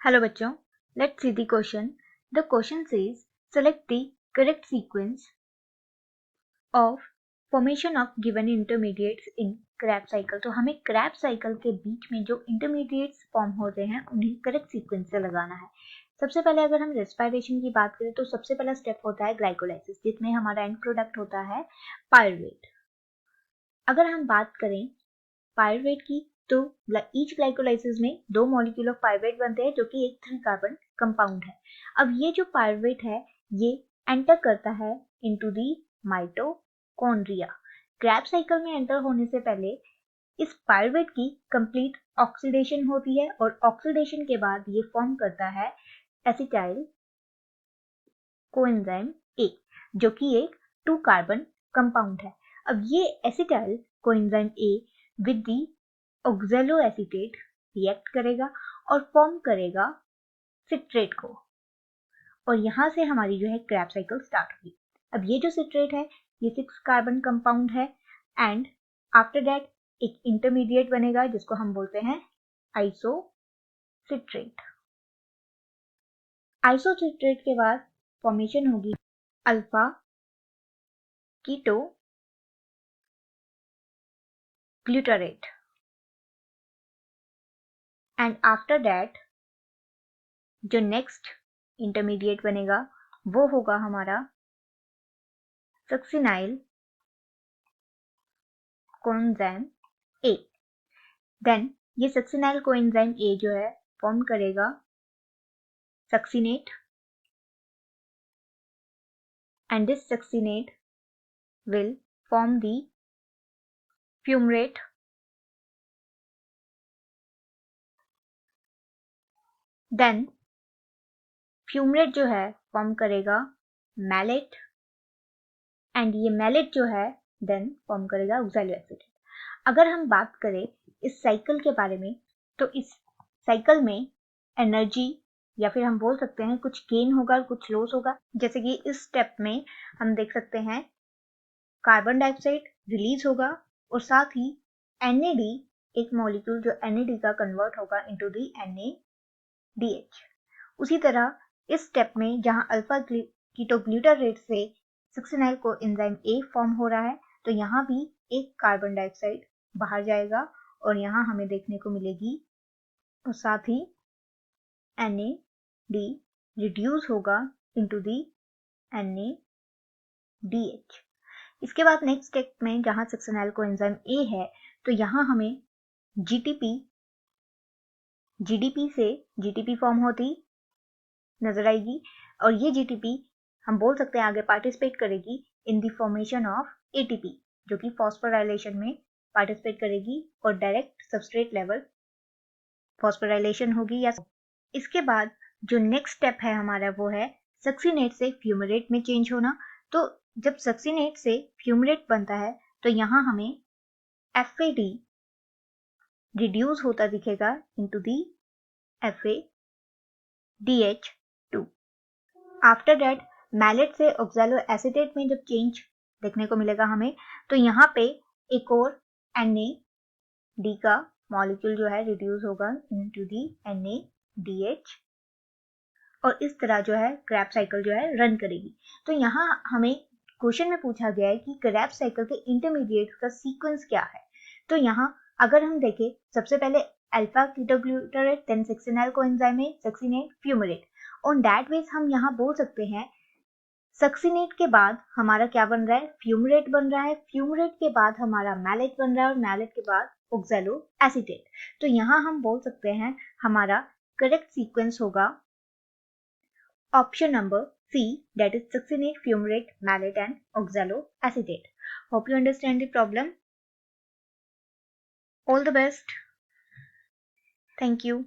Hello बच्चों, let's see the question. The question says select the correct sequence of formation of given intermediates in Krebs cycle. तो हमें Krebs cycle के बीच में जो intermediates form होते हैं उन्हें करेक्ट सीक्वेंस से लगाना है। सबसे पहले अगर हम रेस्पिरेशन की बात करें तो सबसे पहला स्टेप होता है ग्लाइकोलाइसिस, जिसमें हमारा एंड प्रोडक्ट होता है पायरुवेट। अगर हम बात करें पायरुवेट की तो ईच ग्लाइकोलाइसिस में 2 मॉलिक्यूल ऑफ पायरुवेट बनते हैं जो कि एक 3 कार्बन कंपाउंड है। अब ये जो पायरुवेट है ये एंटर करता है into the mitochondria. Krebs cycle में एंटर होने से पहले इस पायरुवेट की कंप्लीट ऑक्सीडेशन होती है और ऑक्सीडेशन के बाद ये फॉर्म करता है एसिटाइल कोएंजाइम ए, जो कि एक 2 कार्बन कंपाउंड है। अब ये acetyl coenzyme A with the oxaloacetate react करेगा और फॉर्म करेगा सिट्रेट को, और यहां से हमारी जो है Krebs साइकिल स्टार्ट होगी। अब ये जो सिट्रेट है ये 6 कार्बन कंपाउंड है एंड आफ्टर दैट एक इंटरमीडिएट बनेगा जिसको हम बोलते हैं आइसोसिट्रेट। आइसोसिट्रेट के बाद फॉर्मेशन होगी alpha keto glutarate and after that जो नेक्स्ट इंटरमीडिएट बनेगा वो होगा हमारा सक्सिनाइल कोएंजाइम ए। देन ये सक्सिनाइल कोएंजाइम ए जो है फॉर्म करेगा succinate and this succinate will form the fumarate then fumarate जो है फॉर्म करेगा मैलेट एंड ये मैलेट जो है देन फॉर्म करेगा ऑक्सैलोएसीटेट। अगर हम बात करें इस साइकिल के बारे में तो इस साइकिल में एनर्जी या फिर हम बोल सकते हैं कुछ गेन होगा कुछ लॉस होगा। जैसे कि इस स्टेप में हम देख सकते हैं कार्बन डाइऑक्साइड रिलीज होगा और साथ ही NAD एक मॉलिक्यूल जो NAD का कन्वर्ट होगा इनटू दी NADH। उसी तरह इस स्टेप में जहां अल्फा कीटोग्लूटारेट से सक्सिनाइल कोएंजाइम ए फॉर्म हो रहा है तो यहाँ भी एक कार्बन डाइऑक्साइड बाहर जाएगा और यहाँ हमें देखने को मिलेगी और साथ ही NAD रिड्यूस होगा इनटू दी NADH। इसके बाद नेक्स्ट स्टेप में जहां सक्सिनाइल कोएंजाइम ए है तो यहाँ हमें GDP से GTP फॉर्म होती नजर आएगी और ये GTP हम बोल सकते हैं आगे पार्टिसिपेट करेगी in the formation of ATP जो कि फॉस्फोराइलेशन में पार्टिसिपेट करेगी और डायरेक्ट सबस्ट्रेट लेवल फॉस्फोराइलेशन होगी। या इसके बाद जो नेक्स्ट स्टेप है हमारा वो है सक्सिनेट से फ्यूमरेट में चेंज होना। तो जब सक्सिनेट से फ्यूमरेट बनता है तो यहाँ हमें FAD रिड्यूस होता दिखेगा into the FADH2। After that malate से ऑक्सैलोएसीटेट में जब चेंज देखने को मिलेगा हमें तो यहाँ पे एक और NAD का मॉलिक्यूल जो है रिड्यूस होगा इनटू दी NADH और इस तरह जो है Krebs साइकिल जो है रन करेगी। तो यहाँ हमें क्वेश्चन में पूछा गया है कि Krebs साइकिल के इंटरमीडिएट का सीक्वेंस क्या है। तो यहाँ अगर हम देखें सबसे पहले alpha ketoglutarate then succinyl coenzyme A succinate fumarate. On that ways हम यहाँ बोल सकते हैं सक्सिनेट के बाद हमारा क्या बन रहा है फ्यूमरेट बन रहा है, फ्यूमरेट के बाद हमारा मैलेट बन रहा है और मैलेट के बाद ऑक्सैलोएसीटेट। तो यहाँ हम बोल सकते हैं हमारा करेक्ट सीक्वेंस होगा option number C, that is succinate, fumarate, malate and oxaloacetate. Hope you understand the problem. All the best. Thank you.